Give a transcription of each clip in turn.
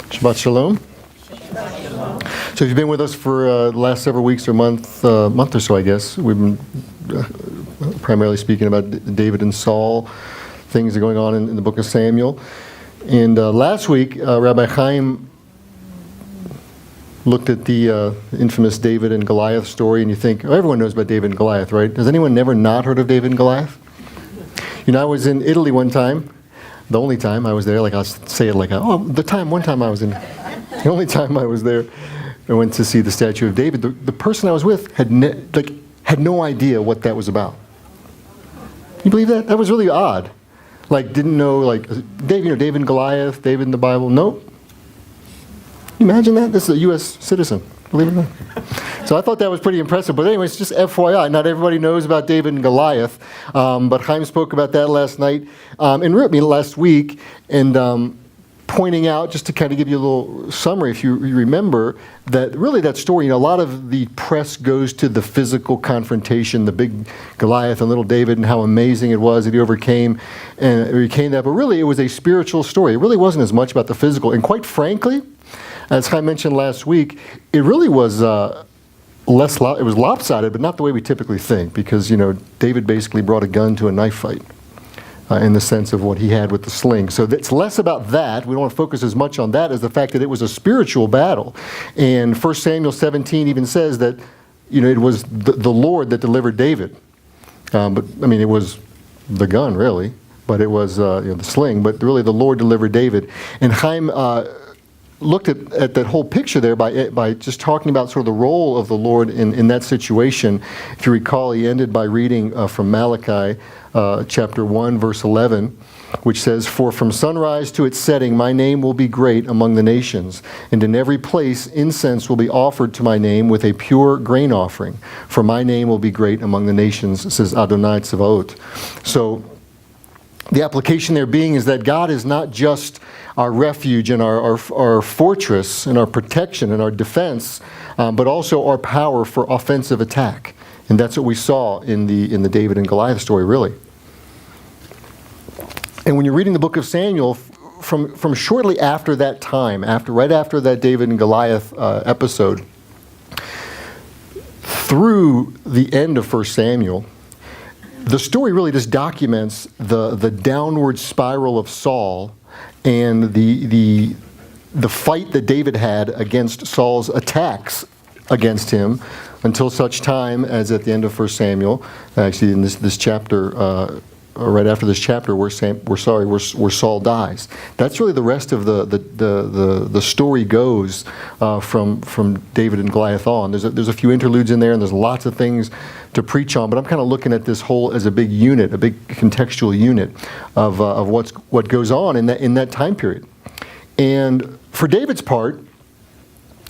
Shabbat Shalom. So if you've been with us for the last several weeks or month or so, I guess, we've been primarily speaking about David and Saul, things that are going on in the book of Samuel. And last week, Rabbi Chaim looked at the infamous David and Goliath story, and you think, oh, everyone knows about David and Goliath, right? Has anyone never not heard of David and Goliath? You know, I was in Italy one time. The only time I was there, like I'll say it like, one time I was in, the only time I was there, I went to see the statue of David. The person I was with had no idea what that was about. You believe that? That was really odd. Like, didn't know, like, David and Goliath, David in the Bible. Nope. Can you imagine that? This is a U.S. citizen. Believe it or not. So I thought that was pretty impressive. But anyways, just FYI, not everybody knows about David and Goliath. But Chaim spoke about that last night, last week, and pointing out, just to kind of give you a little summary, if you remember, that really that story, a lot of the press goes to the physical confrontation, the big Goliath and little David, and how amazing it was that he overcame that. But really, it was a spiritual story. It really wasn't as much about the physical. And quite frankly, as I mentioned last week, it really was it was lopsided, but not the way we typically think, because David basically brought a gun to a knife fight in the sense of what he had with the sling. So it's less about that. We don't want to focus as much on that as the fact that it was a spiritual battle. And 1 Samuel 17 even says that it was the Lord that delivered David. It was the gun really, but it was the sling. But really, the Lord delivered David. And Chaim looked at that whole picture there by just talking about sort of the role of the Lord in that situation. If you recall, he ended by reading from Malachi chapter 1, verse 11, which says, "For from sunrise to its setting my name will be great among the nations, and in every place incense will be offered to my name with a pure grain offering. For my name will be great among the nations, says Adonai Tzevaot." So the application there being is that God is not just our refuge and our fortress and our protection and our defense, but also our power for offensive attack. And that's what we saw in the David and Goliath story, really. And when you're reading the book of Samuel, from shortly after that time, right after that David and Goliath episode, through the end of 1 Samuel, the story really just documents the downward spiral of Saul and the fight that David had against Saul's attacks against him, until such time as at the end of 1 Samuel, actually in this chapter, right after this chapter, where Saul dies. That's really the rest of the story goes from David and Goliath on. There's a few interludes in there, and there's lots of things to preach on. But I'm kind of looking at this whole as a big unit, a big contextual unit of what goes on in that time period. And for David's part,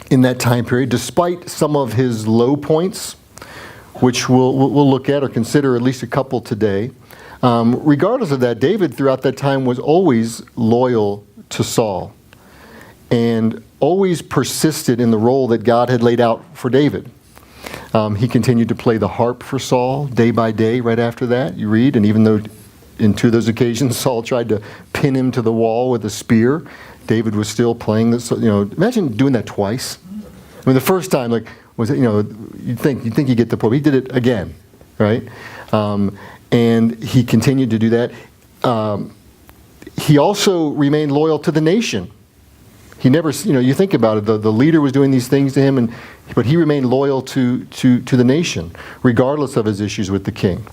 in that time period, despite some of his low points, which we'll look at or consider at least a couple today, regardless of that, David throughout that time was always loyal to Saul and always persisted in the role that God had laid out for David. He continued to play the harp for Saul day by day right after that, you read, and even though in two of those occasions Saul tried to pin him to the wall with a spear, David was still playing this. Imagine doing that twice. The first time, you'd think you get the point. He did it again, right? And he continued to do that. He also remained loyal to the nation. He never, you think about it, the leader was doing these things to him, but he remained loyal to the nation, regardless of his issues with the king.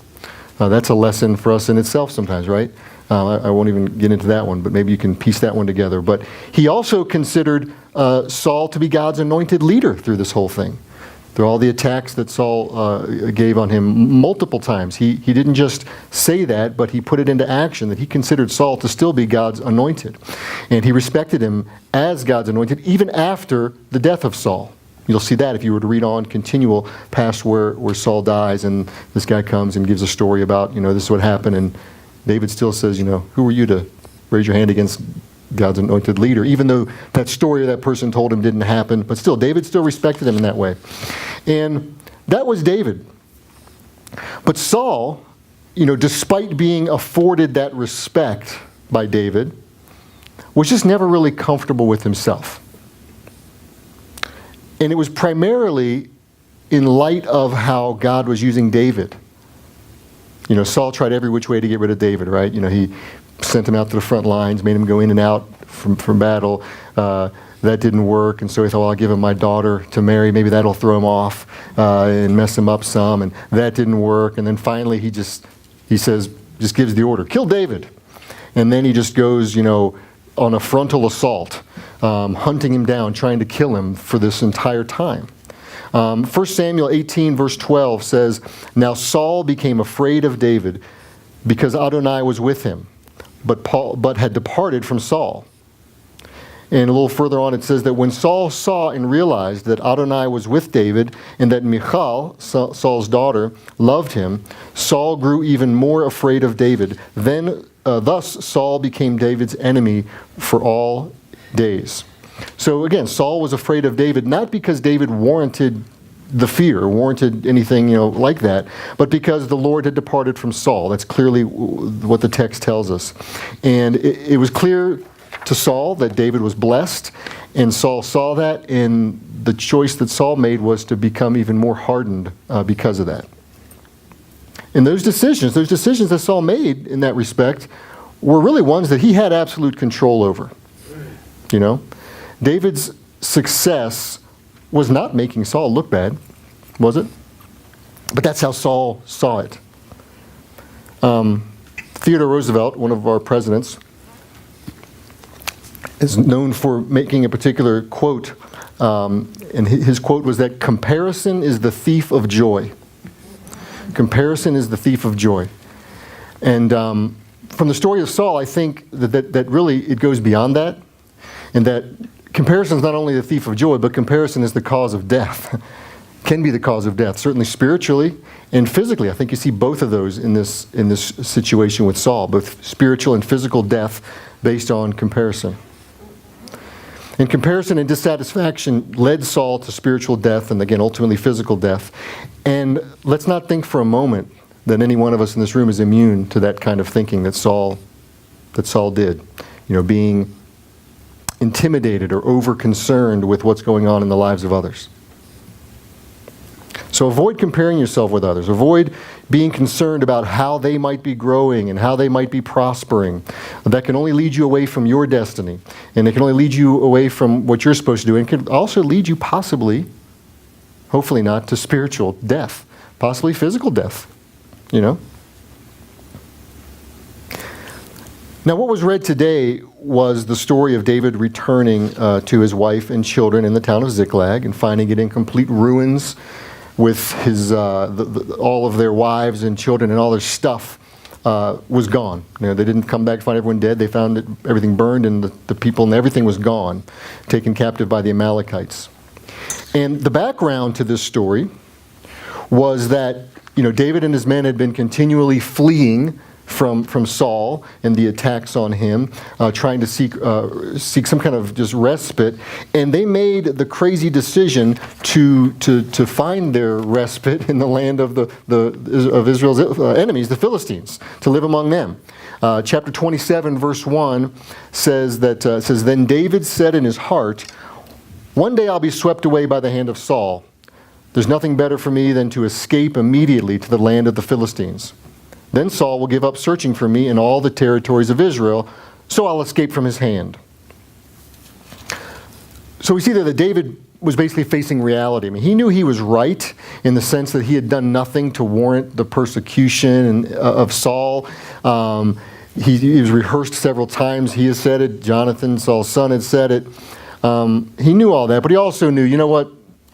That's a lesson for us in itself sometimes, right? I won't even get into that one, but maybe you can piece that one together. But he also considered Saul to be God's anointed leader through this whole thing. Through all the attacks that Saul gave on him multiple times. He didn't just say that, but he put it into action, that he considered Saul to still be God's anointed. And he respected him as God's anointed, even after the death of Saul. You'll see that if you were to read on, continual past where Saul dies, and this guy comes and gives a story about, this is what happened, and David still says, who are you to raise your hand against God's anointed leader, even though that story that person told him didn't happen. But still, David still respected him in that way. And that was David. But Saul, despite being afforded that respect by David, was just never really comfortable with himself. And it was primarily in light of how God was using David. Saul tried every which way to get rid of David, right? He sent him out to the front lines, made him go in and out from battle. That didn't work, and so he thought, well, I'll give him my daughter to marry. Maybe that'll throw him off and mess him up some, and that didn't work. And then finally he gives the order, kill David. And then he just goes, on a frontal assault, hunting him down, trying to kill him for this entire time. 1 Samuel 18, verse 12 says, "Now Saul became afraid of David because Adonai was with him, but had departed from Saul." And a little further on it says that when Saul saw and realized that Adonai was with David and that Michal, Saul's daughter, loved him, Saul grew even more afraid of David. Thus Saul became David's enemy for all days. So again, Saul was afraid of David, not because David warranted the fear, warranted anything like that, but because the Lord had departed from Saul. That's clearly what the text tells us. And it was clear to Saul that David was blessed, and Saul saw that, and the choice that Saul made was to become even more hardened because of that. And those decisions that Saul made in that respect were really ones that he had absolute control over. David's success was not making Saul look bad, was it? But that's how Saul saw it. Theodore Roosevelt, one of our presidents, is known for making a particular quote, and his quote was that comparison is the thief of joy. Comparison is the thief of joy. And from the story of Saul, I think that really it goes beyond that, and that comparison is not only the thief of joy, but comparison is the cause of death. Can be the cause of death, certainly spiritually and physically. I think you see both of those in this situation with Saul, both spiritual and physical death based on comparison. And comparison and dissatisfaction led Saul to spiritual death and, again, ultimately physical death. And let's not think for a moment that any one of us in this room is immune to that kind of thinking that Saul did. Being intimidated or over-concerned with what's going on in the lives of others. So avoid comparing yourself with others. Avoid being concerned about how they might be growing and how they might be prospering. That can only lead you away from your destiny. And it can only lead you away from what you're supposed to do. And can also lead you possibly, hopefully not, to spiritual death. Possibly physical death. Now, what was read today was the story of David returning to his wife and children in the town of Ziklag and finding it in complete ruins, with his all of their wives and children and all their stuff was gone. They didn't come back to find everyone dead. They found everything burned, and the people and everything was gone, taken captive by the Amalekites. And the background to this story was that David and his men had been continually fleeing from Saul and the attacks on him, trying to seek some kind of just respite, and they made the crazy decision to find their respite in the land of of Israel's enemies, the Philistines, to live among them. Chapter 27, verse 1 says "Then David said in his heart, 'One day I'll be swept away by the hand of Saul. There's nothing better for me than to escape immediately to the land of the Philistines. Then Saul will give up searching for me in all the territories of Israel, so I'll escape from his hand.'" So we see there that David was basically facing reality. He knew he was right in the sense that he had done nothing to warrant the persecution of Saul. He was rehearsed several times. He has said it. Jonathan, Saul's son, had said it. He knew all that, but he also knew,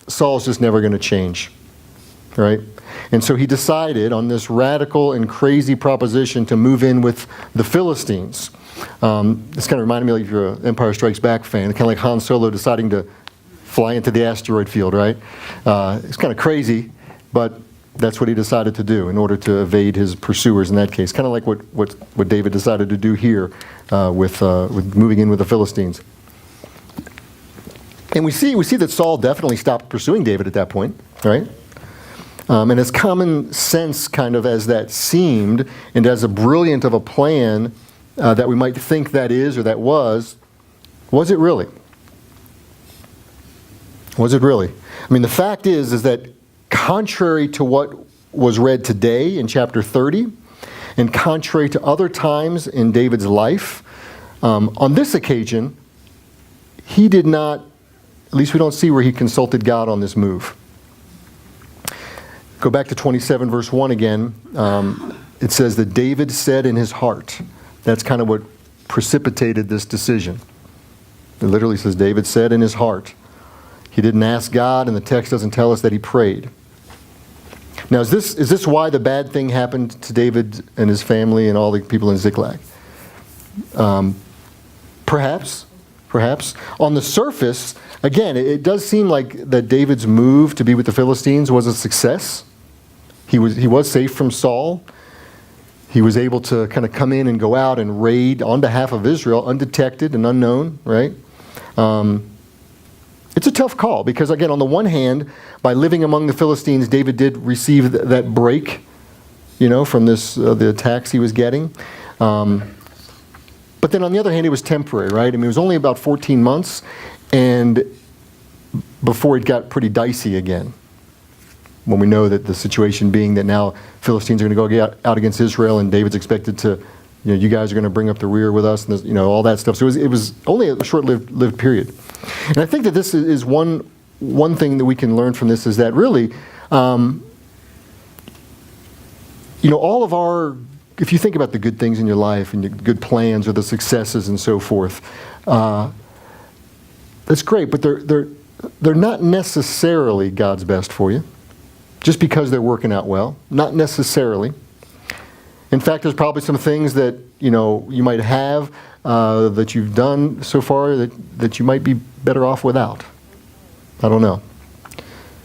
Saul's just never going to change, right? And so he decided on this radical and crazy proposition to move in with the Philistines. This kind of reminded me, like, if you're an Empire Strikes Back fan, kind of like Han Solo deciding to fly into the asteroid field, right? It's kind of crazy, but that's what he decided to do in order to evade his pursuers in that case. Kind of like what David decided to do here with moving in with the Philistines. And we see that Saul definitely stopped pursuing David at that point, right? And as common sense kind of as that seemed, and as a brilliant of a plan that we might think that is or that was, Was it really? Was it really? I mean, the fact is that contrary to what was read today in chapter 30, and contrary to other times in David's life, on this occasion, he did not, at least we don't see where he consulted God on this move. Go back to 27 verse 1 again. It says that David said in his heart. That's kind of what precipitated this decision. It literally says David said in his heart. He didn't ask God, and the text doesn't tell us that he prayed. Now, is this why the bad thing happened to David and his family and all the people in Ziklag? Perhaps. On the surface, again, it does seem like that David's move to be with the Philistines was a success. He was safe from Saul. He was able to kind of come in and go out and raid on behalf of Israel, undetected and unknown, right? It's a tough call because, again, on the one hand, by living among the Philistines, David did receive that break, from the attacks he was getting. But then on the other hand, it was temporary, right? I mean, it was only about 14 months, and before it got pretty dicey again. When we know that the situation being that now Philistines are going to go out against Israel, and David's expected to, you guys are going to bring up the rear with us, and this, all that stuff. So it was only a short-lived period. And I think that this is one thing that we can learn from this is that really, all of our, if you think about the good things in your life and your good plans or the successes and so forth, that's great, but they're not necessarily God's best for you, just because they're working out well. Not necessarily. In fact, there's probably some things that you might have that you've done so far that you might be better off without. I don't know.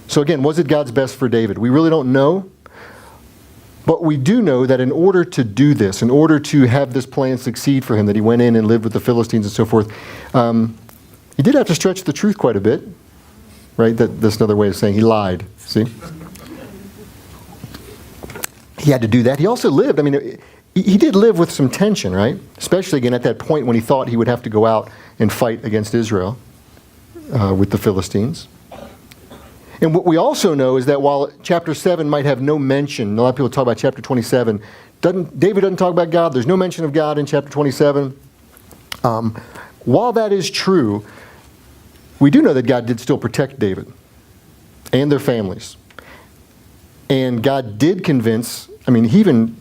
So again, was it God's best for David? We really don't know. But we do know that in order to do this, in order to have this plan succeed for him, that he went in and lived with the Philistines and so forth, he did have to stretch the truth quite a bit. Right? That's another way of saying he lied. See? He had to do that. He also lived, he did live with some tension, right? Especially, again, at that point when he thought he would have to go out and fight against Israel with the Philistines. And what we also know is that while chapter 7 might have no mention, a lot of people talk about chapter 27, David doesn't talk about God. There's no mention of God in chapter 27. While that is true, we do know that God did still protect David and their families. And God did convince, he even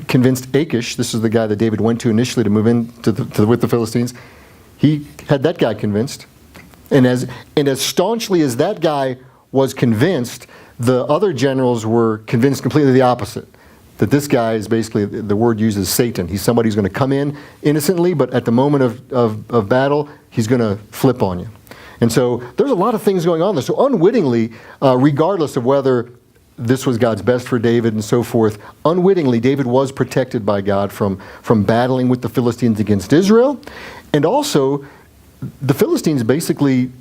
convinced Achish, this is the guy that David went to initially to move in with the Philistines. He had that guy convinced. And as staunchly as that guy was convinced, the other generals were convinced completely the opposite. That this guy is basically, the word used is Satan. He's somebody who's going to come in innocently, but at the moment of battle, he's going to flip on you. And so there's a lot of things going on there. So unwittingly, regardless of whether this was God's best for David and so forth, unwittingly, David was protected by God from battling with the Philistines against Israel. And also, the Philistines basically,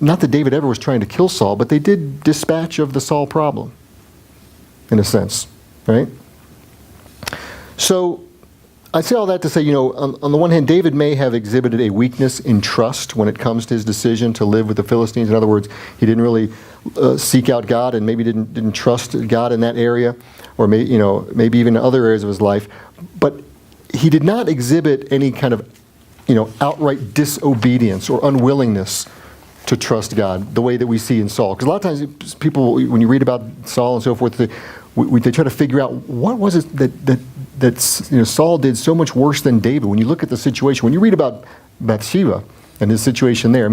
not that David ever was trying to kill Saul, but they did dispatch of the Saul problem, in a sense, right? So I say all that to say, on the one hand, David may have exhibited a weakness in trust when it comes to his decision to live with the Philistines. In other words, he didn't really seek out God and maybe didn't trust God in that area, or maybe even in other areas of his life. But he did not exhibit any kind of outright disobedience or unwillingness to trust God the way that we see in Saul. Because a lot of times people, when you read about Saul and so forth, they try to figure out what was it that Saul did so much worse than David. When you look at the situation, when you read about Bathsheba and his situation there,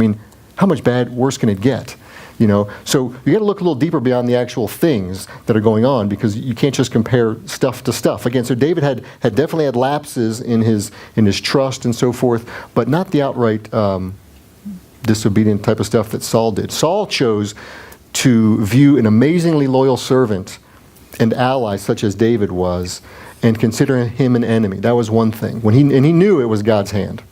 how much worse can it get? So you got to look a little deeper beyond the actual things that are going on, because you can't just compare stuff to stuff. Again, so David had definitely had lapses in his trust and so forth, but not the outright disobedient type of stuff that Saul did. Saul chose to view an amazingly loyal servant and ally such as David was, and consider him an enemy. That was one thing. He knew it was God's hand.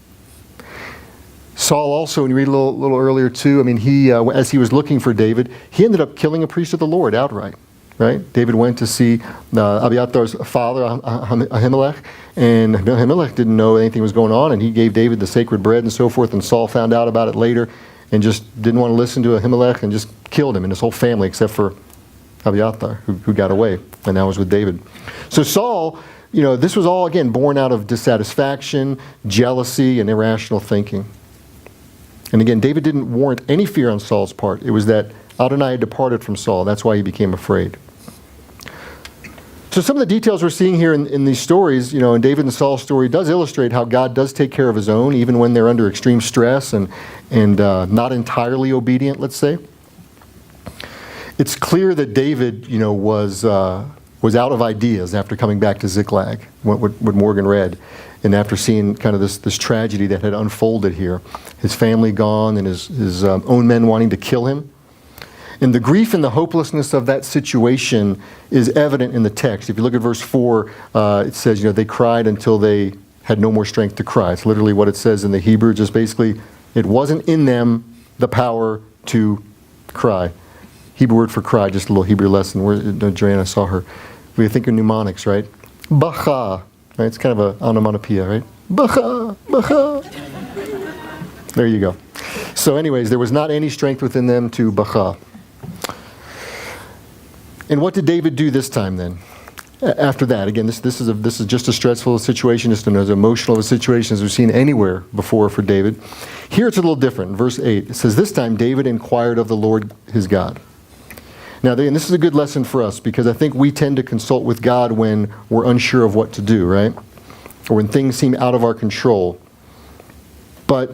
Saul also, when you read a little earlier too, he as he was looking for David, he ended up killing a priest of the Lord outright. right? David went to see Abiathar's father, Ahimelech, and Ahimelech didn't know anything was going on, and he gave David the sacred bread and so forth, and Saul found out about it later and just didn't want to listen to Ahimelech and just killed him and his whole family except for Abiathar, who got away, and now was with David. So Saul, this was all, again, born out of dissatisfaction, jealousy, and irrational thinking. And again, David didn't warrant any fear on Saul's part. It was that Adonai had departed from Saul. That's why he became afraid. So some of the details we're seeing here in these stories, in David and Saul's story, does illustrate how God does take care of his own, even when they're under extreme stress and not entirely obedient, let's say. It's clear that David, was out of ideas after coming back to Ziklag, what Morgan read, and after seeing kind of this tragedy that had unfolded here. His family gone and his own men wanting to kill him. And the grief and the hopelessness of that situation is evident in the text. If you look at verse 4, it says, they cried until they had no more strength to cry. It's literally what it says in the Hebrew, just basically, it wasn't in them the power to cry. Hebrew word for cry, just a little Hebrew lesson. Joanna saw her. We think of mnemonics, right? Bacha, right? It's kind of an onomatopoeia, right? Bacha, bacha. There you go. So anyways, there was not any strength within them to bacha. And what did David do this time then? After that, again, this is just as stressful a situation, just as emotional of a situation as we've seen anywhere before for David. Here it's a little different. In verse 8, it says, "This time David inquired of the Lord his God." Now, and this is a good lesson for us because I think we tend to consult with God when we're unsure of what to do, right? Or when things seem out of our control. But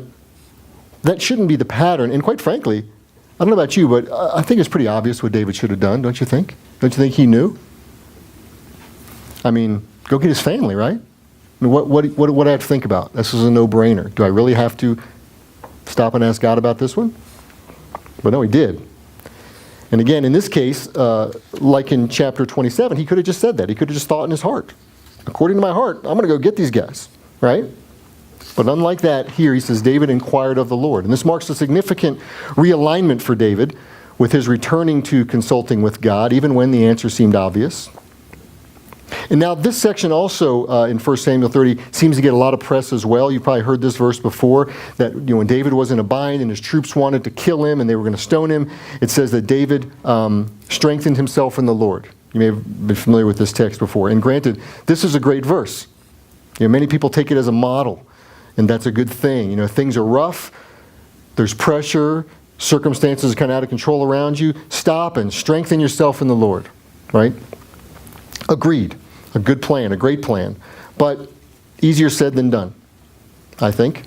that shouldn't be the pattern. And quite frankly, I don't know about you, but I think it's pretty obvious what David should have done, don't you think? Don't you think he knew? I mean, go get his family, right? I mean, what do I have to think about? This is a no-brainer. Do I really have to stop and ask God about this one? But no, he did. And again, in this case, like in chapter 27, he could have just said that. He could have just thought in his heart, according to my heart, I'm going to go get these guys, right? But unlike that, here he says, David inquired of the Lord. And this marks a significant realignment for David with his returning to consulting with God, even when the answer seemed obvious. And now this section also in 1 Samuel 30 seems to get a lot of press as well. You've probably heard this verse before, that when David was in a bind and his troops wanted to kill him and they were going to stone him, it says that David strengthened himself in the Lord. You may have been familiar with this text before. And granted, this is a great verse. Many people take it as a model, and that's a good thing. Things are rough, there's pressure, circumstances are kind of out of control around you. Stop and strengthen yourself in the Lord, right? Agreed. A good plan, a great plan. But easier said than done, I think.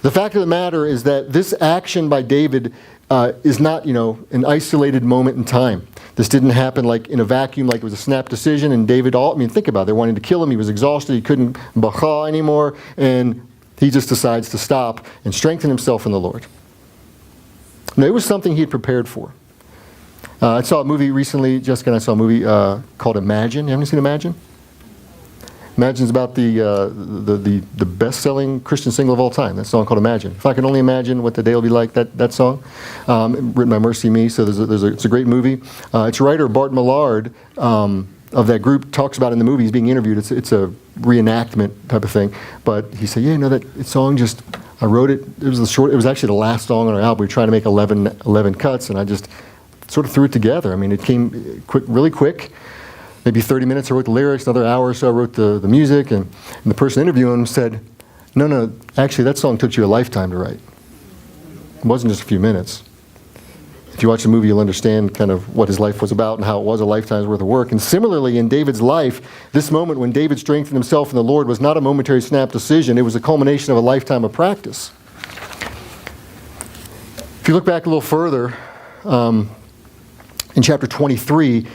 The fact of the matter is that this action by David is not, an isolated moment in time. This didn't happen like in a vacuum, like it was a snap decision, and David, think about it. They're wanting to kill him. He was exhausted. He couldn't bacha anymore, and he just decides to stop and strengthen himself in the Lord. No, it was something he had prepared for. I saw a movie recently, Jessica and I saw a movie called Imagine. You haven't seen Imagine? Imagine's about the best-selling Christian single of all time. That song called Imagine. If I can only imagine what the day will be like, that song. Written by Mercy Me, so it's a great movie. Its writer, Bart Millard, of that group, talks about in the movie, he's being interviewed. It's a reenactment type of thing. But he said, that song just, I wrote it, it was actually the last song on our album. We were trying to make 11 cuts, and I just sort of threw it together. It came really quick. Maybe 30 minutes I wrote the lyrics, another hour or so I wrote the music, and the person interviewing him said, no, actually that song took you a lifetime to write. It wasn't just a few minutes. If you watch the movie, you'll understand kind of what his life was about and how it was a lifetime's worth of work. And similarly, in David's life, this moment when David strengthened himself in the Lord was not a momentary snap decision. It was a culmination of a lifetime of practice. If you look back a little further, in chapter 23,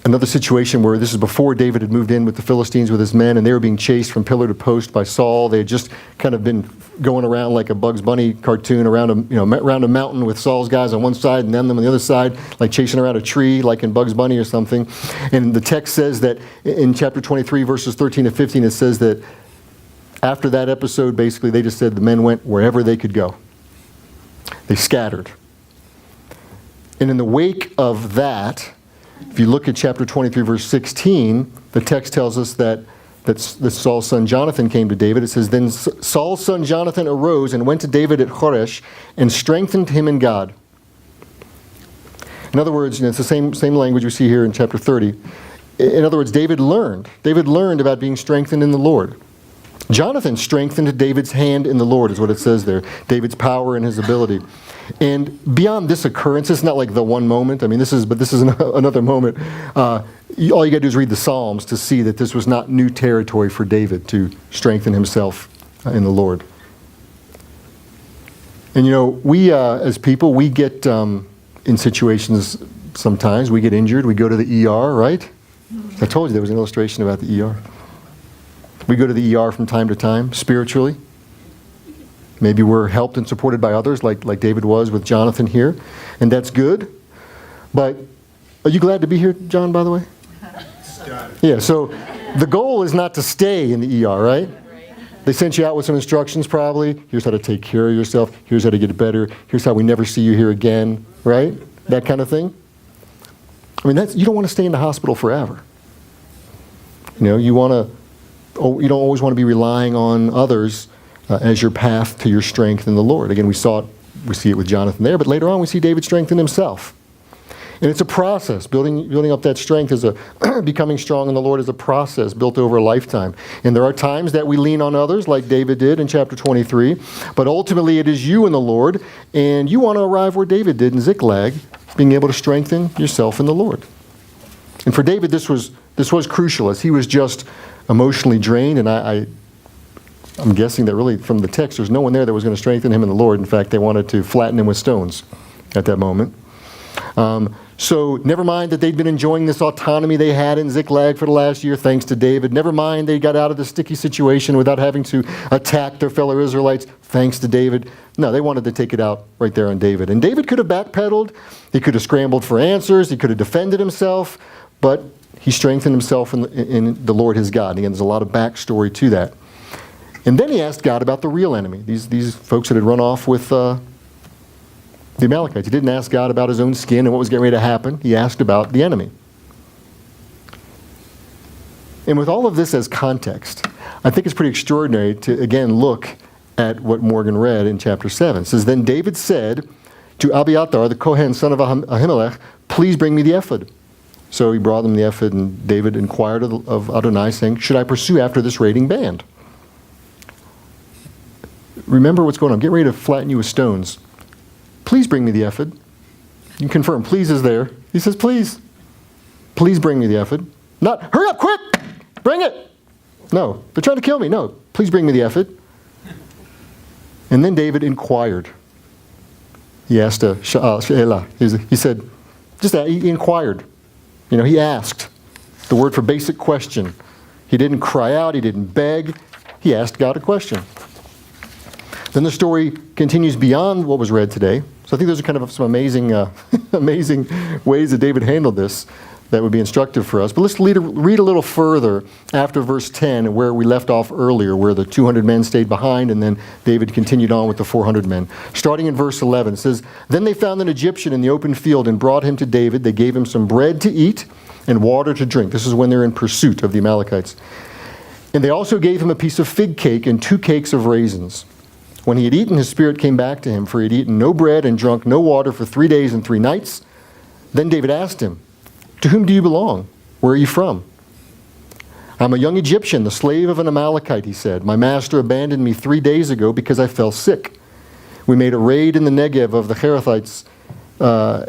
another situation where this is before David had moved in with the Philistines with his men, and they were being chased from pillar to post by Saul. They had just kind of been going around like a Bugs Bunny cartoon around a mountain with Saul's guys on one side and them on the other side, like chasing around a tree like in Bugs Bunny or something. And the text says that in chapter 23, verses 13 to 15, it says that after that episode, basically they just said the men went wherever they could go. They scattered. And in the wake of that, If you look at chapter 23, verse 16, the text tells us that Saul's son Jonathan came to David. It says, "Then Saul's son Jonathan arose and went to David at Horesh and strengthened him in God." In other words, it's the same language we see here in chapter 30. In other words, David learned about being strengthened in the Lord. Jonathan strengthened David's hand in the Lord, is what it says there. David's power and his ability. And beyond this occurrence, it's not like the one moment. I mean, this is another moment. All you got to do is read the Psalms to see that this was not new territory for David to strengthen himself in the Lord. And we as people, we get in situations sometimes, we get injured, we go to the ER, right? I told you there was an illustration about the ER. We go to the ER from time to time, spiritually. Maybe we're helped and supported by others, like David was with Jonathan here, and that's good. But are you glad to be here, John, by the way? Yeah, so the goal is not to stay in the ER, right? They sent you out with some instructions probably. Here's how to take care of yourself. Here's how to get better. Here's how we never see you here again, right? That kind of thing. I mean, you don't want to stay in the hospital forever. You don't always want to be relying on others as your path to your strength in the Lord. Again, we see it with Jonathan there, but later on we see David strengthen himself. And it's a process. Building up that strength is becoming strong in the Lord is a process built over a lifetime. And there are times that we lean on others, like David did in chapter 23. But ultimately, it is you in the Lord, and you want to arrive where David did in Ziklag, being able to strengthen yourself in the Lord. And for David, this was crucial, as he was just emotionally drained. And I'm guessing that really from the text, there's no one there that was going to strengthen him in the Lord. In fact, they wanted to flatten him with stones at that moment. So never mind that they'd been enjoying this autonomy they had in Ziklag for the last year, thanks to David. Never mind they got out of the sticky situation without having to attack their fellow Israelites, thanks to David. No, they wanted to take it out right there on David. And David could have backpedaled. He could have scrambled for answers. He could have defended himself. But he strengthened himself in the Lord his God. And again, there's a lot of backstory to that. And then he asked God about the real enemy, these folks that had run off with the Amalekites. He didn't ask God about his own skin and what was getting ready to happen. He asked about the enemy. And with all of this as context, I think it's pretty extraordinary to, again, look at what Morgan read in chapter 7. It says, "Then David said to Abiathar, the Kohen, son of Ahimelech, please bring me the ephod." So he brought them the ephod, and David inquired of Adonai, saying, "Should I pursue after this raiding band?" Remember what's going on. Get ready to flatten you with stones. Please bring me the ephod. You can confirm, please is there. He says, please bring me the ephod. Not, hurry up, quick, bring it. No, they're trying to kill me. No, please bring me the ephod. And then David inquired. He asked She'elah. He said, he inquired. He asked. The word for basic question. He didn't cry out. He didn't beg. He asked God a question. Then the story continues beyond what was read today. So I think those are kind of some amazing ways that David handled this that would be instructive for us. But let's read a little further after verse 10, where we left off earlier, where the 200 men stayed behind, and then David continued on with the 400 men. Starting in verse 11, it says, "Then they found an Egyptian in the open field and brought him to David. They gave him some bread to eat and water to drink." This is when they're in pursuit of the Amalekites. "And they also gave him a piece of fig cake and 2 cakes of raisins. When he had eaten, his spirit came back to him, for he had eaten no bread and drunk no water for 3 days and 3 nights. Then David asked him, 'To whom do you belong? Where are you from?' 'I'm a young Egyptian, the slave of an Amalekite,' he said. 'My master abandoned me 3 days ago because I fell sick. We made a raid in the Negev of the Cherethites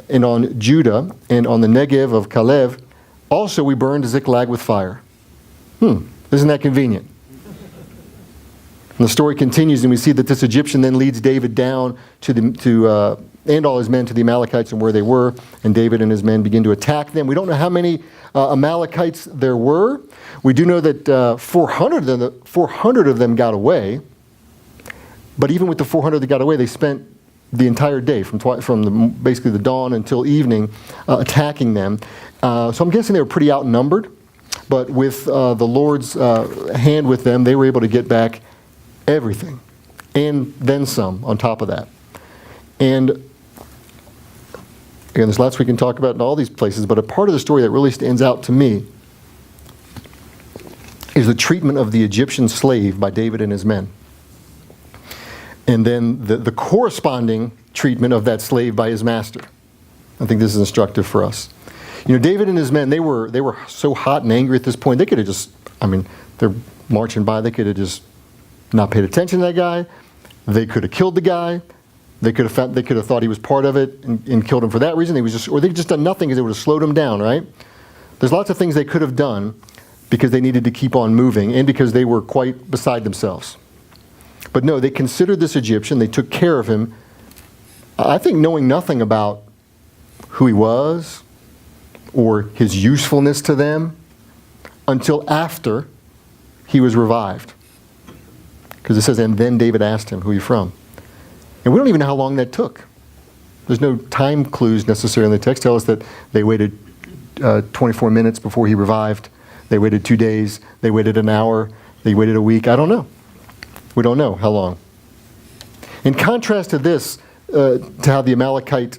and on Judah and on the Negev of Kalev. Also we burned Ziklag with fire.'" Isn't that convenient? And the story continues, and we see that this Egyptian then leads David down and all his men to the Amalekites and where they were, and David and his men begin to attack them. We don't know how many Amalekites there were. We do know that 400 of them got away, but even with the 400 that got away, they spent the entire day, from basically the dawn until evening, attacking them. So I'm guessing they were pretty outnumbered, but with the Lord's hand with them, they were able to get back everything, and then some on top of that. And Again, there's lots we can talk about in all these places, but a part of the story that really stands out to me is the treatment of the Egyptian slave by David and his men. And then the corresponding treatment of that slave by his master. I think this is instructive for us. David and his men, they were so hot and angry at this point, they could have just, they're marching by, they could have just not paid attention to that guy. They could have killed the guy. They could have thought he was part of it and killed him for that reason. Or they'd just done nothing because it would have slowed him down, right? There's lots of things they could have done because they needed to keep on moving and because they were quite beside themselves. But no, they considered this Egyptian. They took care of him. I think knowing nothing about who he was or his usefulness to them until after he was revived. Because it says, and then David asked him, who are you from? And we don't even know how long that took. There's no time clues necessarily in the text. Tell us that they waited 24 minutes before he revived. They waited 2 days. They waited an hour. They waited a week. I don't know. We don't know how long. In contrast to this, to how the Amalekite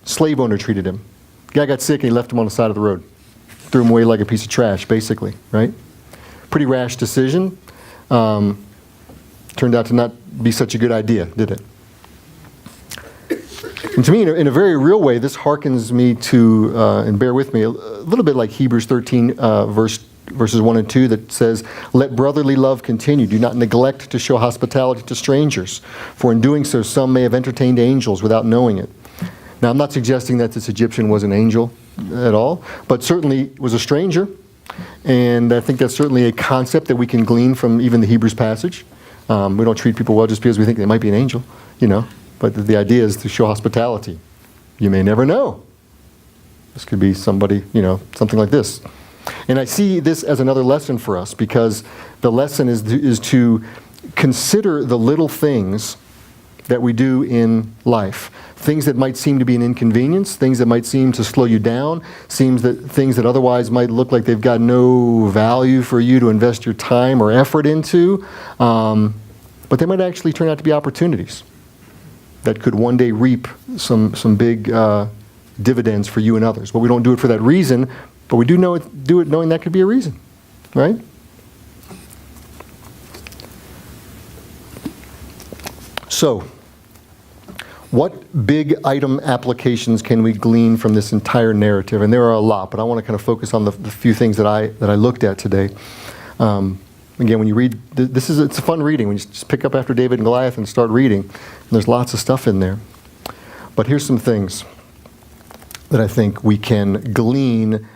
slave owner treated him. The guy got sick and he left him on the side of the road. Threw him away like a piece of trash, basically, right? Pretty rash decision. Turned out to not be such a good idea, did it? And to me, in a very real way, this harkens me to, and bear with me, a little bit like Hebrews 13, verses 1 and 2 that says, let brotherly love continue. Do not neglect to show hospitality to strangers, for in doing so some may have entertained angels without knowing it. Now, I'm not suggesting that this Egyptian was an angel at all, but certainly was a stranger. And I think that's certainly a concept that we can glean from even the Hebrews passage. We don't treat people well just because we think they might be an angel, But the idea is to show hospitality. You may never know. This could be somebody, something like this. And I see this as another lesson for us because the lesson is to consider the little things that we do in life. Things that might seem to be an inconvenience, things that might seem to slow you down, things that otherwise might look like they've got no value for you to invest your time or effort into, but they might actually turn out to be opportunities that could one day reap some big dividends for you and others. But we don't do it for that reason, but we do it knowing that could be a reason, right? So, what big item applications can we glean from this entire narrative? And there are a lot, but I want to kind of focus on the few things that I looked at today. Again, when you read, it's a fun reading. When you just pick up after David and Goliath and start reading, and there's lots of stuff in there. But here's some things that I think we can glean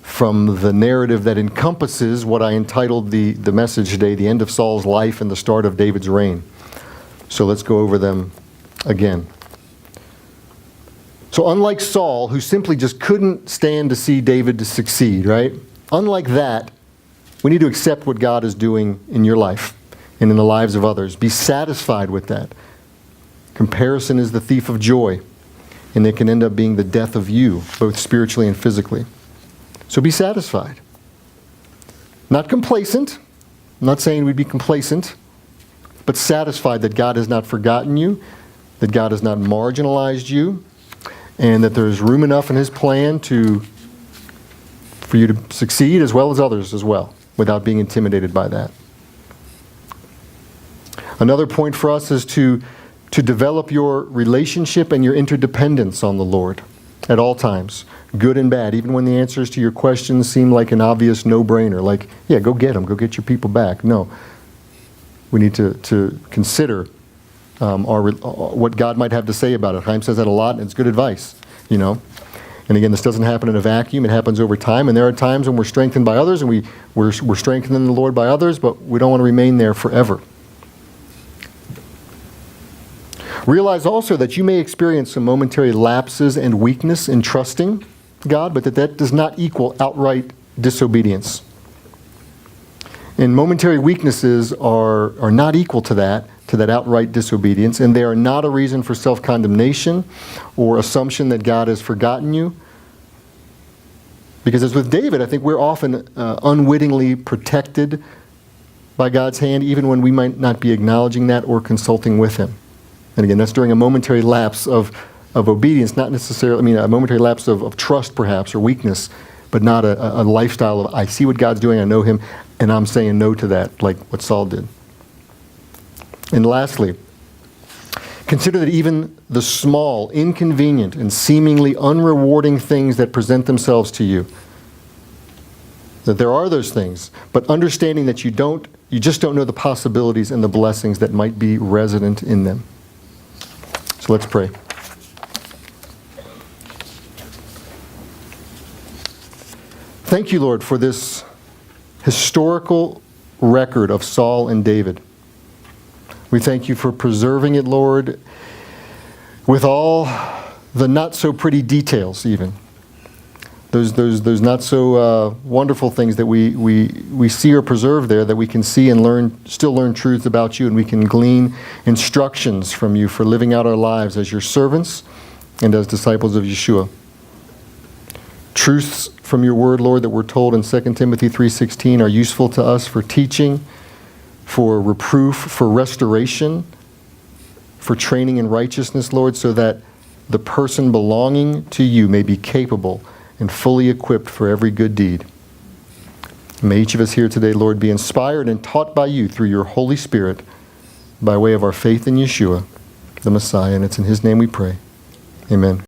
from the narrative that encompasses what I entitled the message today, the end of Saul's life and the start of David's reign. So let's go over them again. So unlike Saul, who simply just couldn't stand to see David to succeed, right? Unlike that, we need to accept what God is doing in your life and in the lives of others. Be satisfied with that. Comparison is the thief of joy, and it can end up being the death of you, both spiritually and physically. So be satisfied. Not complacent. I'm not saying we'd be complacent, but satisfied that God has not forgotten you, that God has not marginalized you, and that there's room enough in His plan for you to succeed as well as others as well, without being intimidated by that. Another point for us is to develop your relationship and your interdependence on the Lord at all times, good and bad, even when the answers to your questions seem like an obvious no-brainer, like, yeah, go get them, go get your people back. No. We need to consider what God might have to say about it. Chaim says that a lot, and it's good advice, And again, this doesn't happen in a vacuum. It happens over time, and there are times when we're strengthened by others, and we're strengthened in the Lord by others, but we don't want to remain there forever. Realize also that you may experience some momentary lapses and weakness in trusting God, but that does not equal outright disobedience. And momentary weaknesses are not equal to that outright disobedience, and they are not a reason for self-condemnation or assumption that God has forgotten you. Because as with David, I think we're often unwittingly protected by God's hand, even when we might not be acknowledging that or consulting with Him. And again, that's during a momentary lapse of of obedience, not necessarily, a momentary lapse of trust perhaps, or weakness, but not a lifestyle of, I see what God's doing, I know Him, and I'm saying no to that, like what Saul did. And lastly, consider that even the small, inconvenient, and seemingly unrewarding things that present themselves to you, that there are those things, but understanding that you just don't know the possibilities and the blessings that might be resident in them. So let's pray. Thank you, Lord, for this historical record of Saul and David. We thank you for preserving it, Lord, with all the not so pretty details even. Those not so wonderful things that we see are preserved there, that we can see and still learn truths about you, and we can glean instructions from you for living out our lives as your servants and as disciples of Yeshua. Truths from your word, Lord, that we're told in 2 Timothy 3:16 are useful to us for teaching, for reproof, for restoration, for training in righteousness, Lord, so that the person belonging to you may be capable and fully equipped for every good deed. May each of us here today, Lord, be inspired and taught by you through your Holy Spirit by way of our faith in Yeshua, the Messiah, and it's in His name we pray. Amen.